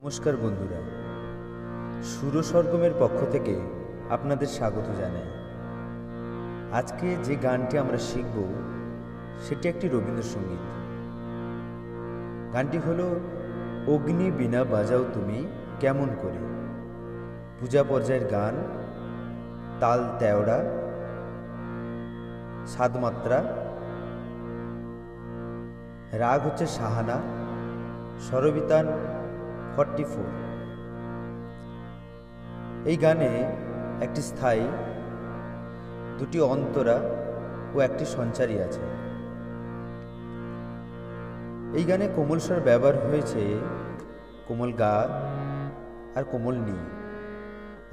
নমস্কার বন্ধুরা, সুর সরগমের পক্ষ থেকে আপনাদের স্বাগত জানাই। আজকে যে গানটি আমরা শিখব সেটি একটি রবীন্দ্রসঙ্গীত। গানটি হলো অগ্নি বীণা বাজাও তুমি কেমন করে। পূজা পর্যায়ের গান, তাল তেওড়া, সাতমাত্রা, রাগ হচ্ছে সাহানা, স্বরবিতান 44। এই গানে একটি স্থায়ী, দুটি অন্তরা ও একটি সঞ্চারী আছে। এই গানে কোমল স্বর ব্যবহার হয়েছে কোমল গা আর কোমল নি।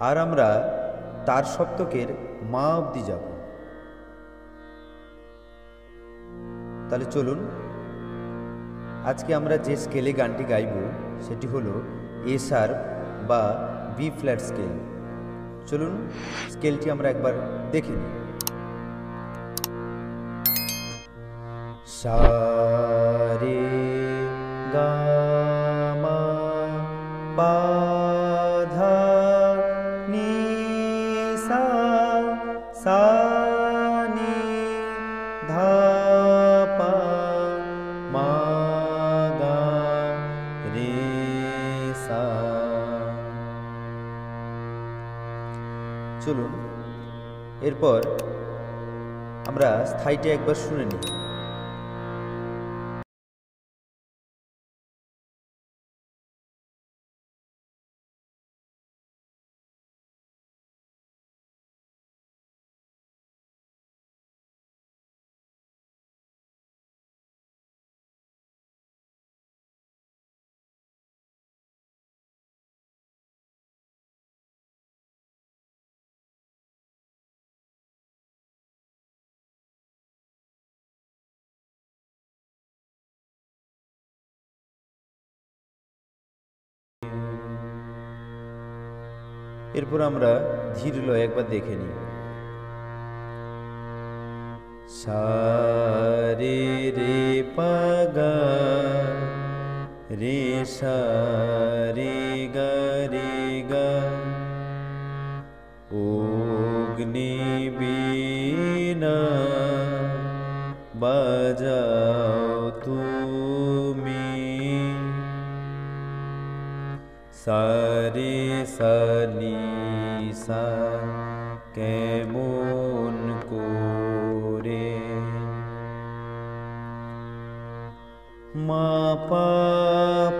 আর আমরা তার সপ্তকের মা অবধি যাব। তাহলে চলুন, আজকে আমরা যে স্কেলে গানটি গাইব সেটি হলো এ শার্প বা বি ফ্ল্যাট স্কেল। চলুন স্কেলটি আমরা একবার দেখে নিই। সা রে গা মা পা ধা নি সা সা নি ধা পা মা গা রে সা। চলুন এরপর আমরা স্থায়ীটা একবার শুনে নিই। এরপর আমরা ধীর লয় একবার দেখে নিই। সা রে রে পা গা রে সা রে গা রে গা। অগ্নি বীণা বাজাও তুমি সা রে সা নি সা কেমন করে। মা পা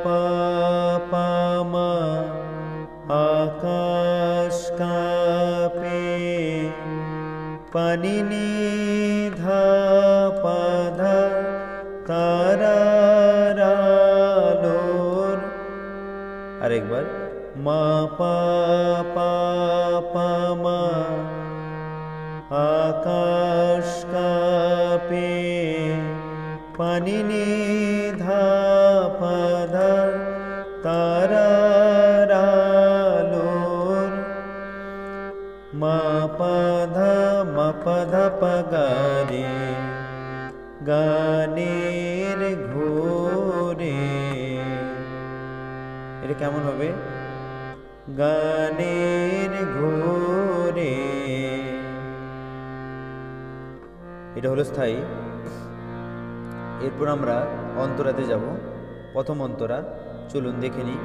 পা পা মা আকাশ কাঁপে পানি নি ধা পা ধা তারার আলোর। আরেকবার মা পা পা পা মা আকাশ কাঁপে পানি নি ধা পা ধা তারার আলোর। মা পা ধা মা পা ধা পা গা রে গানের ঘোরে। এটা কেমন হবে? গানের ঘোরে। এটা হলো স্থায়ী। এরপর আমরা অন্তরাতে যাব। প্রথম অন্তরা, চলুন দেখে নিই।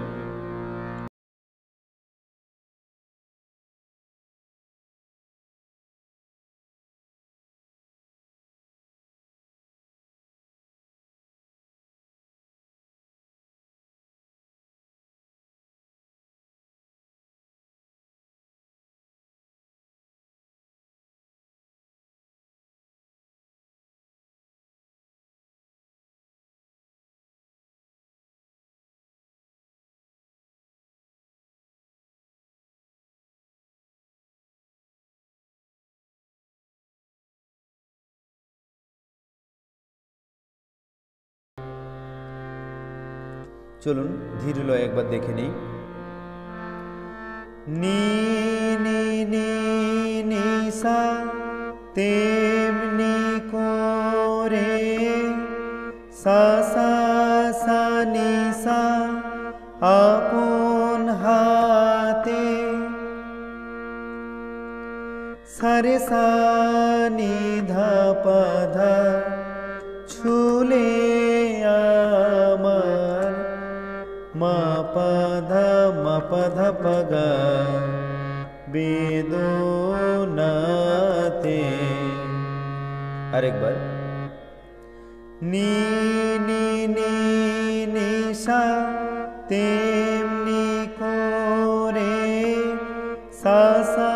চলুন ধীর লয় একবার দেখে নিই। নি নি নি নি সা তেমনি করে সা সা সা নি সা আপন হাতে সারে সা নি ধা পা ধা ছুলে আমার মা পা ধা মা পা ধা পা গা বেদনাতে। আরেকবার নি নি নি নি সা তেমনি করে সা সা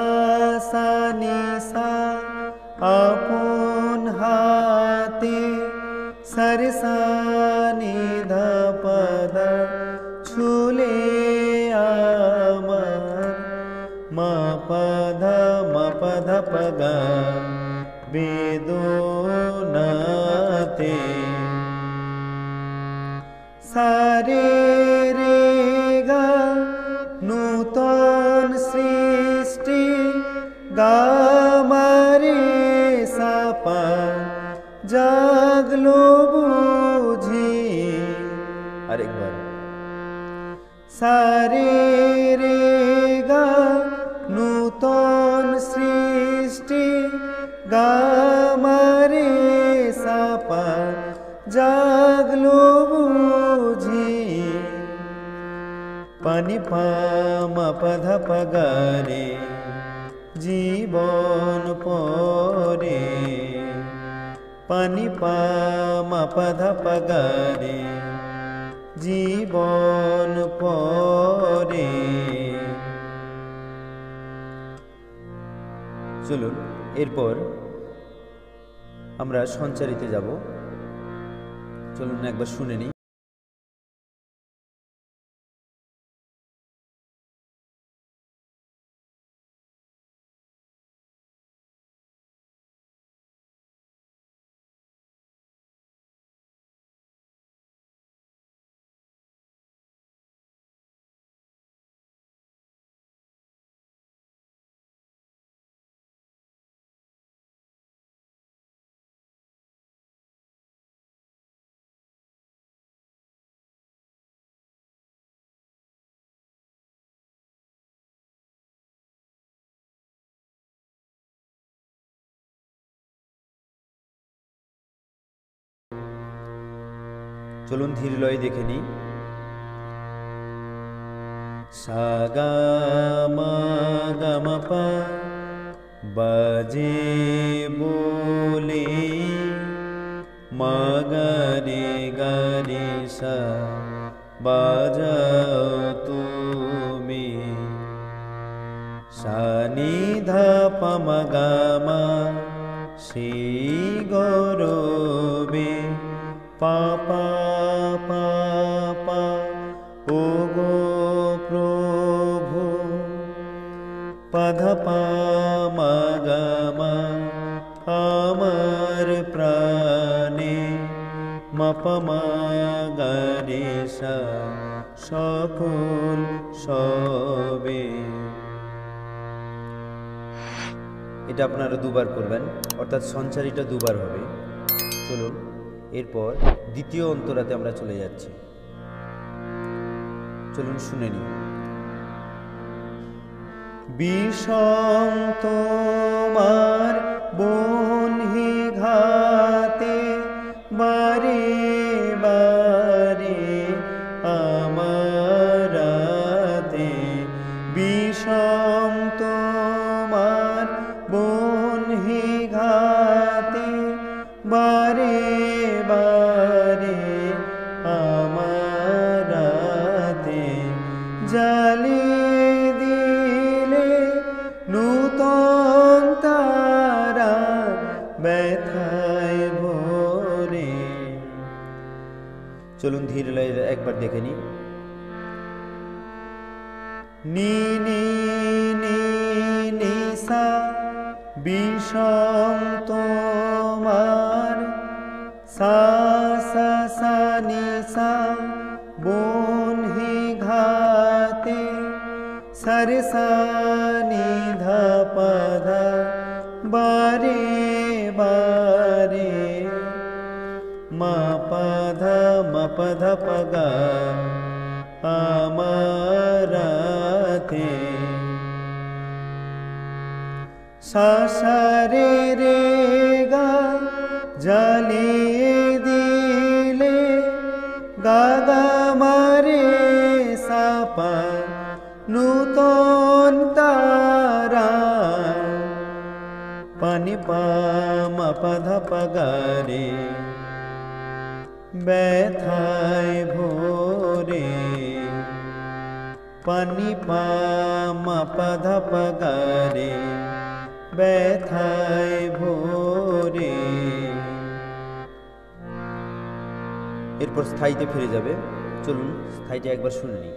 সা নি সা আপন হাতে সারে সা নি ধা পা ধা ছুলে আমার মা পা ধা মা পা ধা পা গা বেদনাতে। সারে রে গা নূতন সৃষ্টি গা মারে সা পা জাগলো বুঝি। আরেকবার সারে রে গা নূতন সৃষ্টি গা মারে সা পা জাগলো বুঝি। পানি পা মা পা ধা পা গা রে জীবন পরে পানি পা মা পা ধা পা গা রে জীবন পরে। চলুন এরপর আমরা সঞ্চারিতে যাব। চলুন একবার শুনে নিই। চলুন ধীর লয়ে দেখে নিই। সা গা মা গা মা পা বাজে বলে মা গা রে সা বাজাও তুমি। সা নি ধা পা মা গা মা সেই গৌরবে পা পা পা পা ও গো প্রভু পা ধা পা মা গা মা আমার প্রাণে মা পা মা গা রে সা সকল সবে। এটা আপনারা দুবার করবেন, অর্থাৎ সঞ্চারিটা দুবার হবে। চলুন এরপর দ্বিতীয় অন্তরাতে আমরা চলে যাচ্ছি। চলুন শুনে নিই। বিষম তোমার বনহি ঘাতে বারে বারে আমারাতে। বিষম তোমার বনহি ঘাতে বারে বারে আমারাতে। জ্বালিয়ে দিলে নূতন তারা ব্যথায় ভরে। চলুন ধীর লয়ে একবার দেখে নিই। নি নি নি নি সা বিষম তোমার সা সা সা নি সা বনহি ঘাতে সারে সা নি ধা পা ধা বারে বারে মা পা ধা পা গা আমারা সাথে সাসারে রে গা জ্বালিয়ে দিলে গাগা মারে সাপা নূতন তারা পানি পামা পাধা পাগারে ব্যথায় ভোরে পানি পামা পাধা পাগারে ব্যথায় ভোরে। এরপর স্থায়ীতে ফিরে যাবে। চলুন স্থায়ীটা একবার শুনে নিই।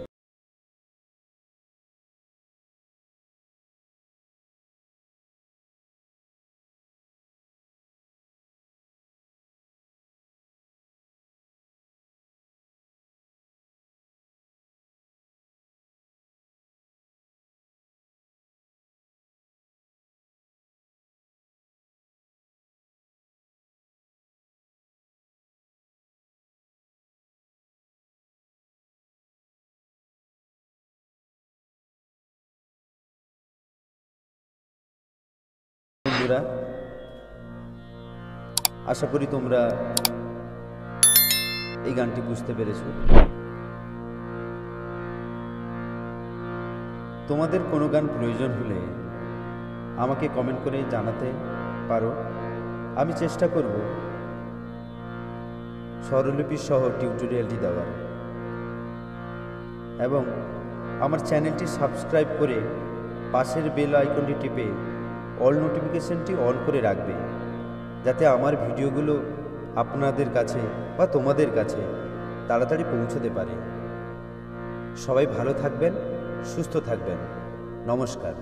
বন্ধুরা, আশা করি তোমরা এই গানটি বুঝতে পেরেছো। তোমাদের কোনো গান প্রয়োজন হলে আমাকে কমেন্ট করে জানাতে পারো। আমি চেষ্টা করব স্বরলিপি সহ টিউটোরিয়ালটি দেওয়ার, এবং আমার চ্যানেলটি সাবস্ক্রাইব করে পাশের বেল আইকনটি টিপে অল নোটিফিকেশনটি অন করে রাখবে, যাতে আমার ভিডিওগুলো আপনাদের কাছে বা তোমাদের কাছে তাড়াতাড়ি পৌঁছতে পারে। সবাই ভালো থাকবেন, সুস্থ থাকবেন। নমস্কার।